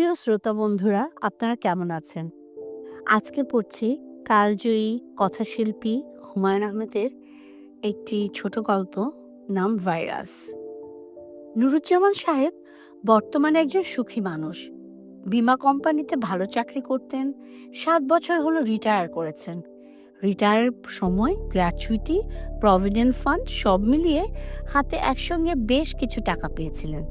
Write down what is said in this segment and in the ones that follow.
প্রিয় শ্রোতা বন্ধুরা, আপনারা কেমন আছেন? আজকে পড়ছি কালজয়ী কথাশিল্পী হুমায়ূন আহমেদের একটি ছোট গল্প, নাম ভাইরাস। নুরুজ্জামান সাহেব বর্তমানে একজন সুখী মানুষ। বীমা কোম্পানিতে ভালো চাকরি করতেন। ৭ বছর হলো রিটায়ার করেছেন। রিটায়ারের সময় গ্র্যাচুইটি, প্রভিডেন্ট ফান্ড সব মিলিয়ে হাতে একসঙ্গে বেশ কিছু টাকা পেয়েছিলেন।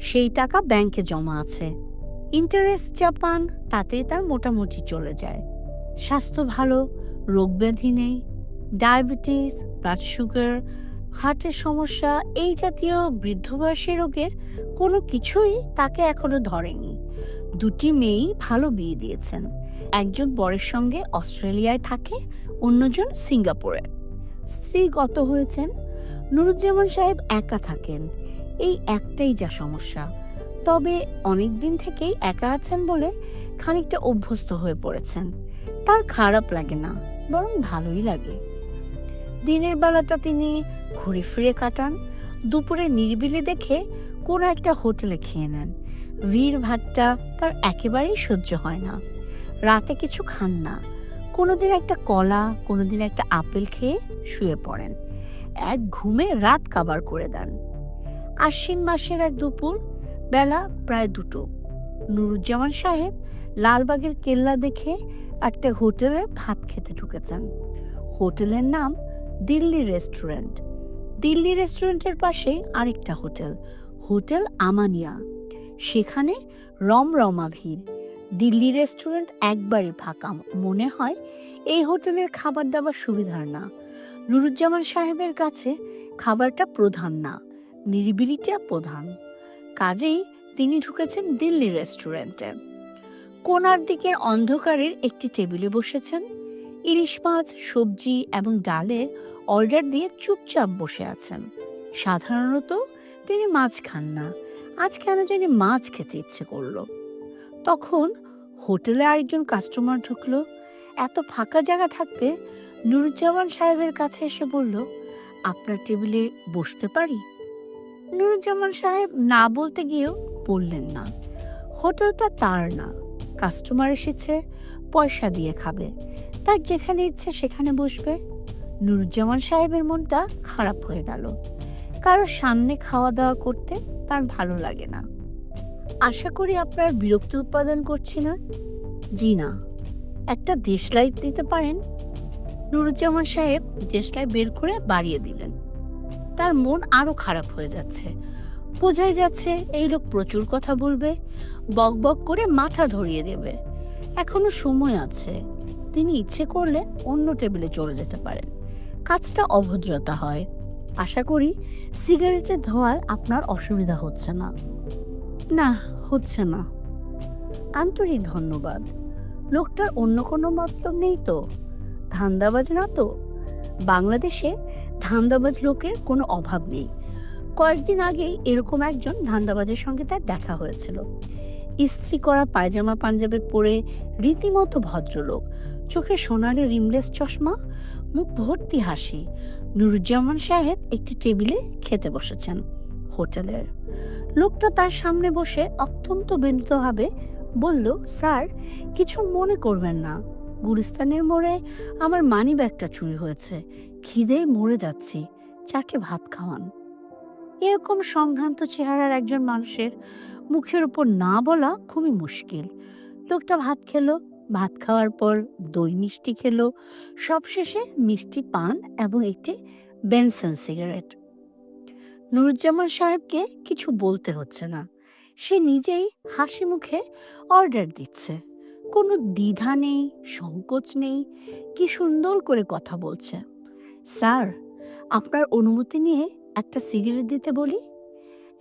সেই টাকা ব্যাংকে জমা আছে। ইন্টারেস্ট যা পান তাতেই তার মোটামুটি চলে যায়। স্বাস্থ্য ভালো, রোগ ব্যাধি নেই। ডায়াবেটিস, ব্লাড সুগার, হার্টের সমস্যা এই জাতীয় বৃদ্ধবয়সী রোগের কোনো কিছুই তাকে এখনো ধরেনি। 2টি মেয়েই ভালো বিয়ে দিয়েছেন। একজন বরের সঙ্গে অস্ট্রেলিয়ায় থাকে, অন্যজন সিঙ্গাপুরে। স্ত্রী গত হয়েছেন। নুরুজ্জামান সাহেব একা থাকেন। এই একটাই যা সমস্যা। তবে অনেক দিন থেকেই একা আছেন বলে খানিকটা অভ্যস্ত হয়ে পড়েছেন। তার খারাপ লাগে না, বরং ভালোই লাগে। দিনের বেলাটা তিনি ঘুরে ফিরে কাটান। দুপুরে নিরিবিলি দেখে কোনো একটা হোটেলে খেয়ে নেন। ভিড় ভাট্টা তার একেবারেই সহ্য হয় না। রাতে কিছু খান না। কোনোদিন একটা কলা, কোনোদিন একটা আপেল খেয়ে শুয়ে পড়েন। এক ঘুমে রাত কাবার করে দেন। আশ্বিন মাসের এক দুপুর, বেলা প্রায় 2টো। নুরুজ্জামান সাহেব লালবাগের কেল্লা দেখে একটা হোটেলে ভাত খেতে ঢুকেছেন। হোটেলের নাম দিল্লি রেস্টুরেন্ট। দিল্লি রেস্টুরেন্টের পাশে আরেকটা হোটেল, হোটেল আমানিয়া। সেখানে রমরমা ভিড়। দিল্লি রেস্টুরেন্ট একবারই ফাঁকা। মনে হয় এই হোটেলের খাবার দাবার সুবিধার না। নুরুজ্জামান সাহেবের কাছে খাবারটা প্রধান না, নিরিবিলিটা প্রধান। কাজেই তিনি ঢুকেছেন দিল্লি রেস্টুরেন্টে। কোণার দিকের অন্ধকারের একটি টেবিলে বসেছেন। ইলিশ মাছ, সবজি এবং ডালের অর্ডার দিয়ে চুপচাপ বসে আছেন। সাধারণত তিনি মাছ খান না। আজ কেন জানি মাছ খেতে ইচ্ছে করলো। তখন হোটেলে আরেকজন কাস্টমার ঢুকলো। এত ফাঁকা জায়গা থাকতে নুরুজ্জামান সাহেবের কাছে এসে বলল, আপনার টেবিলে বসতে পারি? নুরুজ্জামান সাহেব না বলতে গিয়েও বললেন না। হোটেলটা তার না, কাস্টমার এসেছে, পয়সা দিয়ে খাবে, তার যেখানে ইচ্ছে সেখানে বসবে। নুরুজ্জামান সাহেবের মনটা খারাপ হয়ে গেল। কারোর সামনে খাওয়া দাওয়া করতে তার ভালো লাগে না। আশা করি আপনার বিরক্তি উৎপাদন করছি না? জি না। একটা দেশলাই দিতে পারেন? নুরুজ্জামান সাহেব দেশলাই বের করে বাড়িয়ে দিলেন। তার মন আরো খারাপ হয়ে যাচ্ছে। বোঝাই যাচ্ছে এই লোক প্রচুর কথা বলবে, বক বক করে মাথা ধরিয়ে দেবে। এখনো সময় আছে। তিনি ইচ্ছে করলে অন্য টেবিলে চলে যেতে পারেন। কাজটা অভদ্রতা হয়। আশা করি সিগারেটের ধোঁয়ায় আপনার অসুবিধা হচ্ছে না। না, হচ্ছে না। আন্তরিক ধন্যবাদ। লোকটার অন্য কোনো মতলব নেই তো? ধান্দাবাজ না তো? বাংলাদেশে ধান্দাবাজ লোকের কোনো অভাব নেই। কয়েকদিন আগেই এরকম একজন ধান্দাবাজের সঙ্গে তার দেখা হয়েছিল। ইস্ত্রি করা পায়জামা পাঞ্জাবি পরে রীতিমতো ভদ্রলোক, চোখে সোনালি রিমলেস চশমা, মুখ ভর্তি হাসি। নুরুজ্জামান সাহেব একটি টেবিলে খেতে বসেছেন হোটেলের। লোকটা তার সামনে বসে অত্যন্ত বিনীতভাবে বলল, স্যার, কিছু মনে করবেন না। গুলিস্তানের মোড়ে আমার মানি ব্যাগটা চুরি হয়েছে। খিদেয় মরে যাচ্ছি, 4টে ভাত খাওয়ান। এরকম সম্ভ্রান্ত চেহারার একজন মানুষের মুখের উপর না বলা খুবই মুশকিল। লোকটা ভাত খেলো। ভাত খাওয়ার পর দই মিষ্টি খেলো। সবশেষে মিষ্টি পান এবং একটি বেনসন সিগারেট। নুরুজ্জামান সাহেবকে কিছু বলতে হচ্ছে না। সে নিজেই হাসি মুখে অর্ডার দিচ্ছে। কোনো দ্বিধা নেই, সংকোচ নেই। কি সুন্দর করে কথা বলছে। স্যার, আপনার অনুমতি নিয়ে একটা সিগারেট দিতে বলি?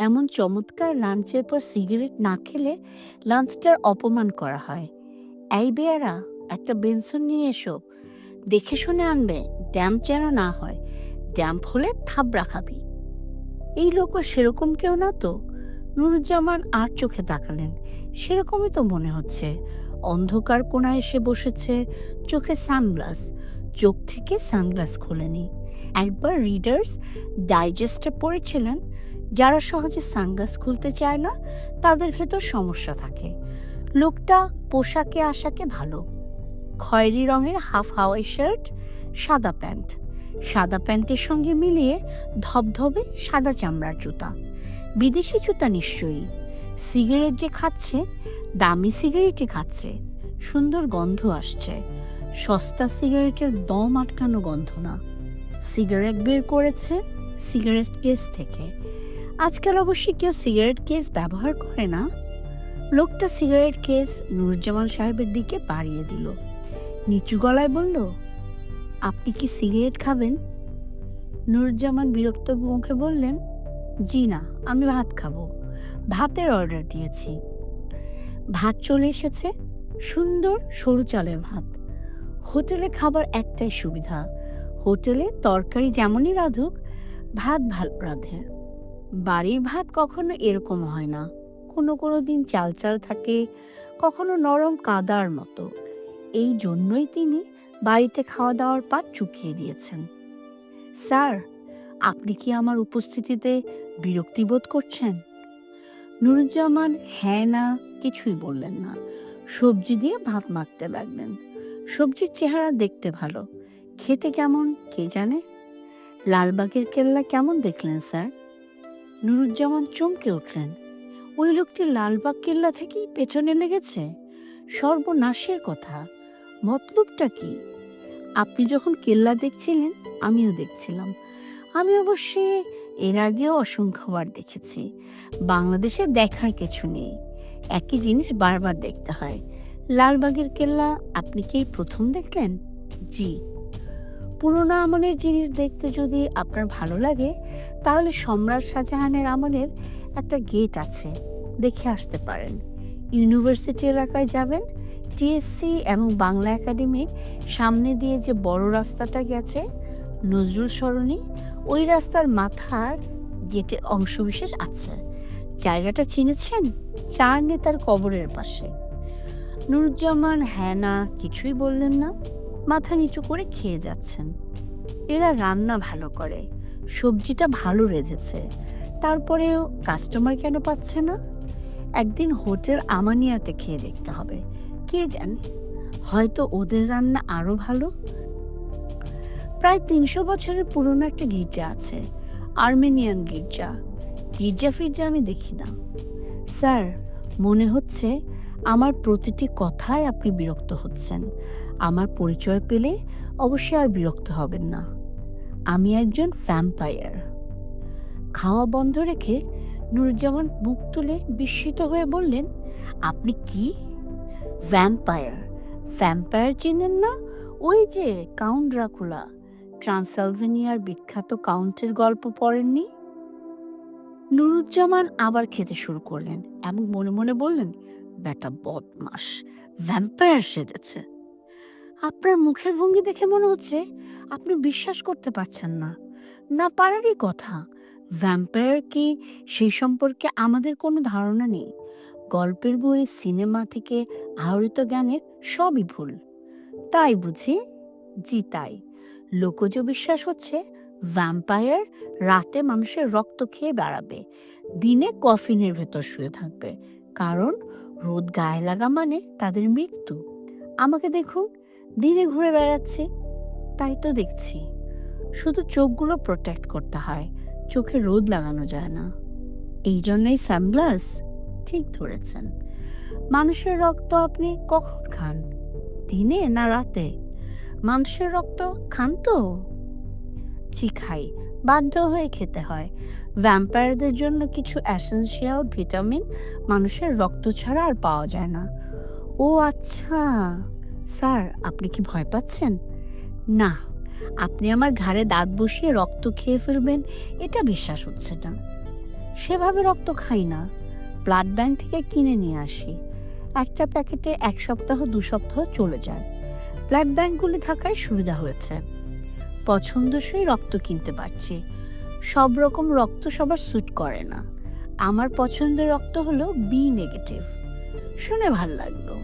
এমন চমৎকার লাঞ্চের পর সিগারেট না খেলে লাঞ্চটার অপমান করা হয়। এই বেয়ারা, একটা বেনসন নিয়ে এসো। দেখে শুনে আনবে, ড্যাম্প যেন না হয়। ড্যাম্প হলে থাবড়া খাবি। এই লোকও সেরকম কেউ না তো? নুরুজ্জামান আর চোখে তাকালেন। সেরকমই তো মনে হচ্ছে। অন্ধকার কোণায় এসে বসেছে, চোখে সানগ্লাস। চোখ থেকে সানগ্লাস খোলেনি। একবার রিডার্স ডাইজেস্টে পড়েছিলেন, যারা সহজে সানগ্লাস খুলতে চায় না তাদের ভেতর সমস্যা থাকে। লোকটা পোশাকে আশাকে ভালো। খয়েরি রঙের হাফ হাওয়াই শার্ট, সাদা প্যান্ট, সাদা প্যান্টের সঙ্গে মিলিয়ে ধবধবে সাদা চামড়ার জুতা। বিদেশি জুতা নিশ্চয়ই। সিগারেট যে খাচ্ছে, দামি সিগারেটই খাচ্ছে। সুন্দর গন্ধ আসছে, সস্তা সিগারেটের দম আটকানো গন্ধ না। সিগারেট বের করেছে সিগারেট কেস থেকে। আজকাল অবশ্যই কেউ সিগারেট কেস ব্যবহার করে না। লোকটা সিগারেট কেস নুরুজ্জামান সাহেবের দিকে বাড়িয়ে দিল। নিচু গলায় বলল, আপনি কি সিগারেট খাবেন? নুরুজ্জামান বিরক্ত মুখে বললেন, জি না, আমি ভাত খাবো। ভাতের অর্ডার দিয়েছি। ভাত চলে এসেছে, সুন্দর সরু চালের ভাত। হোটেলে খাবার একটাই সুবিধা, হোটেলে তরকারি যেমনই রাঁধুক, ভাত ভালো রাঁধে। বাড়ির ভাত কখনো এরকম হয় না। কোনো কোনো দিন চাল চাল থাকে, কখনো নরম কাদার মতো। এই জন্যই তিনি বাড়িতে খাওয়া দাওয়ার পাট চুকিয়ে দিয়েছেন। স্যার, আপনি কি আমার উপস্থিতিতে বিরক্তি বোধ করছেন? নুরুজ্জামান হ্যাঁ না কিছুই বললেন না। সবজি দিয়ে ভাত মাখতে লাগলেন। সবজির চেহারা দেখতে ভালো, খেতে কেমন কে জানে। লালবাগের কেল্লা কেমন দেখলেন স্যার? নুরুজ্জামান চমকে উঠলেন। ওই লোকটি লালবাগ কেল্লা থেকেই পেছনে লেগেছে? সর্বনাশের কথা। মতলবটা কি? আপনি যখন কেল্লা দেখছিলেন আমিও দেখছিলাম। আমি অবশ্যই এর আগেও অসংখ্যবার দেখেছি। বাংলাদেশে দেখার কিছু নেই, একই জিনিস বারবার দেখতে হয়। লালবাগের কেল্লা আপনি কি এই প্রথম দেখলেন? জি। পুরোনো আমলের জিনিস দেখতে যদি আপনার ভালো লাগে, তাহলে সম্রাট শাহজাহানের আমলের একটা গেট আছে, দেখে আসতে পারেন। ইউনিভার্সিটি এলাকায় যাবেন, টিএসসি এবং বাংলা একাডেমির সামনে দিয়ে যে বড় রাস্তাটা গেছে নজরুল সরণি, ওই রাস্তার মাথার গেটের অংশবিশেষ আছে। জায়গাটা চিনেছেন? 4 নেতার কবরের পাশে। নুরুজ্জামান হ্যাঁ না কিছুই বললেন না, মাথা নিচু করে খেয়ে যাচ্ছেন। এরা রান্না ভালো করে, সবজিটা ভালো রেঁধেছে, তারপরেও কাস্টমার কেন পাচ্ছে না? একদিন হোটেল আমানিয়াতে খেয়ে দেখতে হবে, কে জানে, হয়তো ওদের রান্না আরো ভালো। প্রায় 300 বছরের পুরনো একটা গির্জা আছে, আর্মেনিয়ান গির্জা। গির্জা ফির্জা আমি দেখি না। স্যার, মনে হচ্ছে আমার প্রতিটি কথায় আপনি বিরক্ত হচ্ছেন। আমার পরিচয় পেলে অবশ্যই আর বিরক্ত হবেন না। আমি একজন ভ্যাম্পায়ার। খাওয়া বন্ধ রেখে নুরুজ্জামান মুখ তুলে বিস্মিত হয়ে বললেন, আপনি কি? ভ্যাম্পায়ার? ভ্যাম্পায়ার চিনেন না? ওই যে কাউন্ট ড্রাকুলা, ট্রান্সিলভেনিয়ার বিখ্যাত কাউন্টের গল্প পড়েননি? নুরুজ্জামান আবার খেতে শুরু করলেন এবং মনে মনে বললেন, বেটা বদমাস, ভ্যাম্পায়ার সেজেছে। আপনার মুখের ভঙ্গি দেখে মনে হচ্ছে আপনি বিশ্বাস করতে পারছেন না। না পারারই কথা। ভ্যাম্পায়ার কি সেই সম্পর্কে আমাদের কোনো ধারণা নেই। গল্পের বই, সিনেমা থেকে আহরিত জ্ঞানের সবই ভুল। তাই বুঝি? জি তাই। লোকজ বিশ্বাস হচ্ছে ভ্যাম্পায়ার রাতে মানুষের রক্ত খেয়ে বেড়াবে, দিনে কফিনের ভেতর শুয়ে থাকবে, কারণ রোদ গায়ে লাগা মানে তাদের মৃত্যু। আমাকে দেখুন, দিনে ঘুরে বেড়াচ্ছি, তাই তো দেখছি। শুধু চোখগুলো প্রোটেক্ট করতে হয়, চোখে রোদ লাগানো যায় না। এই জন্যই সানগ্লাস। ঠিক ধরেছেন। মানুষের রক্ত আপনি কখন খান, দিনে না রাতে? মানুষের রক্ত খান তো? জি খাই, বাধ্য হয়ে খেতে হয়। ভ্যাম্পায়ারদের জন্য কিছু এসেনশিয়াল ভিটামিন মানুষের রক্ত ছাড়া আর পাওয়া যায় না। ও আচ্ছা। স্যার, আপনি কি ভয় পাচ্ছেন? না, আপনি আমার ঘাড়ে দাঁত বসিয়ে রক্ত খেয়ে ফেলবেন এটা বিশ্বাস হচ্ছে না। সেভাবে রক্ত খাই না, ব্লাড ব্যাংক থেকে কিনে নিয়ে আসি। একটা প্যাকেটে 1 সপ্তাহ 2 সপ্তাহ চলে যায়। ব্লাড ব্যাংকগুলি থাকায় সুবিধা হয়েছে, পছন্দসই রক্ত কিনতে পারছি। সব রকম রক্ত সবার স্যুট করে না। আমার পছন্দের রক্ত হলো বি নেগেটিভ। শুনে ভাল লাগলো।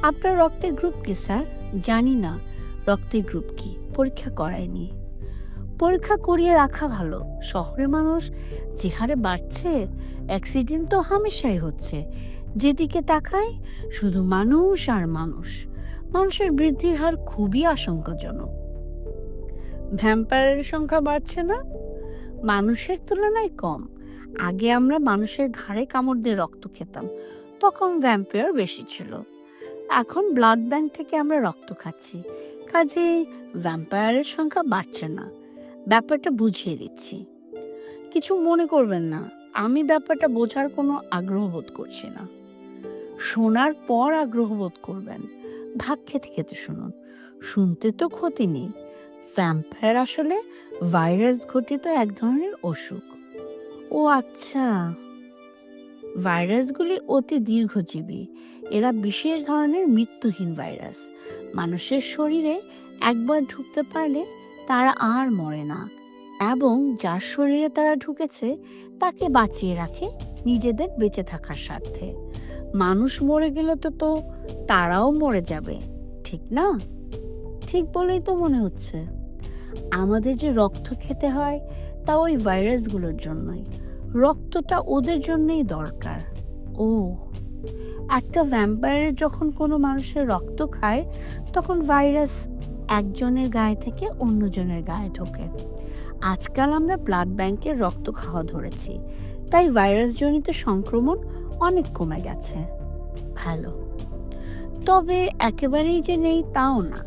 আপনার রক্তের গ্রুপ কি স্যার? জানি না রক্তের গ্রুপ কি, পরীক্ষা করায়নি। পরীক্ষা করিয়ে রাখা ভালো। শহরে মানুষ যে হারে বাড়ছে, অ্যাক্সিডেন্ট তো হামেশাই হচ্ছে। যেদিকে তাকায় শুধু মানুষ আর মানুষ। মানুষের বৃদ্ধির হার খুবই আশঙ্কাজনক। ভ্যাম্পায়ারের সংখ্যা বাড়ছে না, মানুষের তুলনায় কম। আগে আমরা মানুষের ঘাড়ে কামড় দিয়ে রক্ত খেতাম, তখন ভ্যাম্পায়ার বেশি ছিল। এখন ব্লাড ব্যাংক থেকে আমরা রক্ত খাচ্ছি, কাজেই ভ্যাম্পায়ারের সংখ্যা বাড়ছে না। ব্যাপারটা বুঝিয়ে দিচ্ছি, কিছু মনে করবেন না। আমি ব্যাপারটা বোঝার কোনো আগ্রহ বোধ করছি না। শোনার পর আগ্রহ বোধ করবেন। ভাত খেতে খেতে শুনুন, শুনতে তো ক্ষতি নেই। ভ্যাম্পায়ার আসলে ভাইরাস ঘটিত এক ধরনের অসুখ। ও আচ্ছা, ভাইরাসগুলি অতি দীর্ঘজীবী। এরা বিশেষ ধরনের মৃত্যুহীন ভাইরাস। মানুষের শরীরে একবার ঢুকতে পারলে তারা আর মরে না, এবং যার শরীরে তারা ঢুকেছে তাকে বাঁচিয়ে রাখে নিজেদের বেঁচে থাকার স্বার্থে। মানুষ মরে গেলে তো তারাও মরে যাবে, ঠিক না? ঠিক বলেই তো মনে হচ্ছে। আমাদের যে রক্ত খেতে হয় তা ওই ভাইরাসগুলোর জন্যই। রক্তটা ওদের জন্যই দরকার। ও, একটা ভ্যাম্পায়ারের যখন কোনো মানুষের রক্ত খায় তখন ভাইরাস একজনের গায়ে থেকে অন্যজনের গায়ে ঢোকে। আজকাল আমরা ব্লাড ব্যাংকের রক্ত খাওয়া ধরেছি, তাই ভাইরাসজনিত সংক্রমণ অনেক কমে গেছে। ভালো। তবে একেবারেই যে নেই তাও না।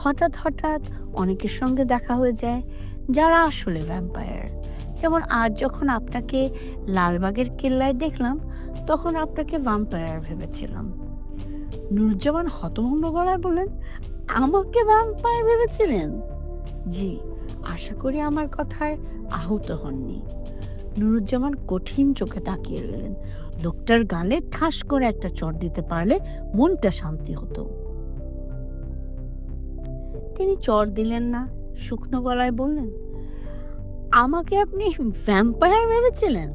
হঠাৎ হঠাৎ অনেকের সঙ্গে দেখা হয়ে যায় যারা আসলে ভ্যাম্পায়ার। যেমন আজ যখন আপনাকে লালবাগের কেল্লায় দেখলাম, তখন আপনাকে ভ্যাম্পায়ার ভেবেছিলাম। নুরুজ্জামান হতভম্ব গলায় বললেন, আমাকে ভ্যাম্পায়ার ভেবেছিলেন? জি। আশা করি আমার কথায় আহত হননি। নুরুজ্জামান কঠিন চোখে তাকিয়ে রইলেন। লোকটার গালে ঠাস করে একটা চড় দিতে পারলে মনটা শান্তি হতো। তিনি চড় দিলেন না, শুকনো গলায় বললেন, আমাকে আপনি ভ্যাম্পায়ার ভেবেছিলেন?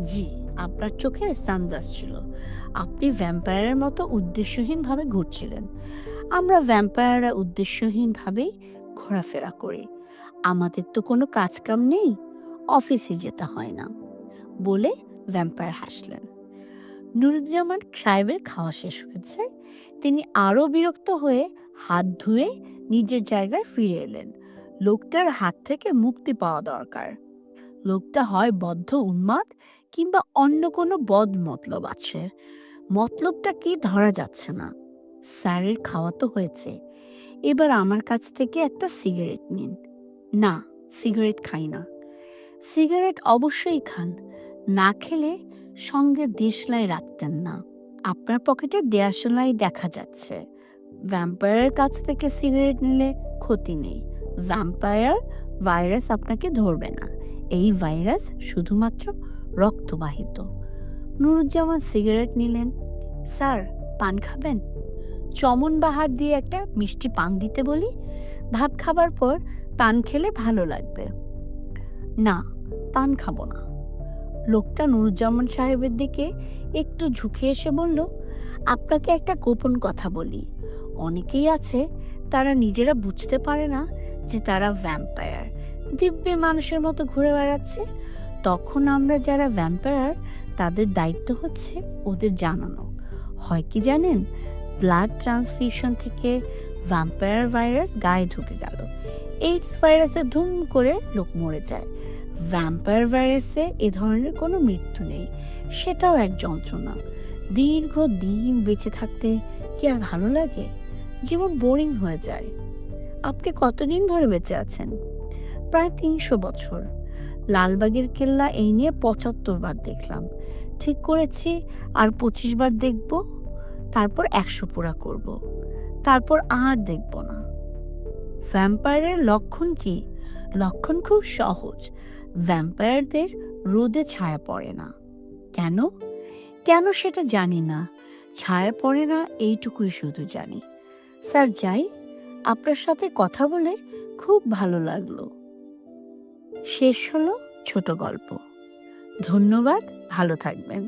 জি, আপনার চোখে সানগ্লাস ছিল। আপনি ভ্যাম্পায়ারের মতো উদ্দেশ্যহীনভাবে ঘুরছিলেন। আমরা ভ্যাম্পায়াররা উদ্দেশ্যহীনভাবেই ঘোরাফেরা করি। আমাদের তো কোনো কাজকাম নেই, অফিসে যেতে হয় না। বলে ভ্যাম্পায়ার হাসলেন। নুরুজ্জামান সাহেবের খাওয়া শেষ হয়েছে। তিনি আরও বিরক্ত হয়ে হাত ধুয়ে নিজের জায়গায় ফিরে এলেন। লোকটার হাত থেকে মুক্তি পাওয়া দরকার। লোকটা হয় বদ্ধ উন্মাদ কিংবা অন্য কোনো বদ মতলব আছে। মতলবটা কি ধরা যাচ্ছে না। স্যারের খাওয়া তো হয়েছে, এবার আমার কাছ থেকে একটা সিগারেট নিন। না, সিগারেট খাই না। সিগারেট অবশ্যই খান, না খেলে সঙ্গে দেশলাই রাখতেন না। আপনার পকেটে দেশলাই দেখা যাচ্ছে। ভ্যাম্পায়ারের কাছ থেকে সিগারেট নিলে ক্ষতি নেই। ভ্যাম্পায়ার ভাইরাস আপনাকে ধরবে না। এই ভাইরাস শুধুমাত্র রক্তবাহিত। নুরুজ্জামান সিগারেট নিলেন। স্যার, পান খাবেন? চমন বাহার দিয়ে একটা মিষ্টি পান দিতে বলি। ভাত খাবার পর পান খেলে ভালো লাগবে। না, পান খাবো না। লোকটা নুরুজ্জামান সাহেবের দিকে একটু ঝুঁকে এসে বলল, আপনাকে একটা গোপন কথা বলি। অনেকেই আছে তারা নিজেরা বুঝতে পারে না যে তারা ভ্যাম্পায়ার, দিব্যি মানুষের মতো ঘুরে বেড়াচ্ছে। তখন আমরা যারা ভ্যাম্পায়ার তাদের দায়িত্ব হচ্ছে ওদের জানানো। হয় কি জানেন, ব্লাড ট্রান্সফিউশন থেকে ভ্যাম্পায়ার ভাইরাস গায়ে ঢুকে গেল, এইডস ভাইরাসে ধুম করে লোক মরে যায়। ভ্যাম্পায়ার ভাইরাসে এ ধরনের কোনো মৃত্যু নেই, সেটাও এক যন্ত্রণা। দীর্ঘ দিন বেঁচে থাকতে কি আর ভালো লাগে? জীবন বোরিং হয়ে যায়। আপনি কতদিন ধরে বেঁচে আছেন? প্রায় 300 বছর। লালবাগের কেল্লা এই নিয়ে 75 বার দেখলাম। ঠিক করেছি আর 25 বার দেখব, তারপর 100 পুরা করব, তারপর আর দেখব না। ভ্যাম্পায়ারের লক্ষণ কি? লক্ষণ খুব সহজ। ভ্যাম্পায়ারদের রোদে ছায়া পড়ে না। কেন কেন সেটা জানি না। ছায়া পড়ে না এইটুকুই শুধু জানি। স্যার, যাই। আপনার সাথে কথা বলে খুব ভালো লাগলো। শেষ হলো ছোট গল্প। ধন্যবাদ, ভালো থাকবেন।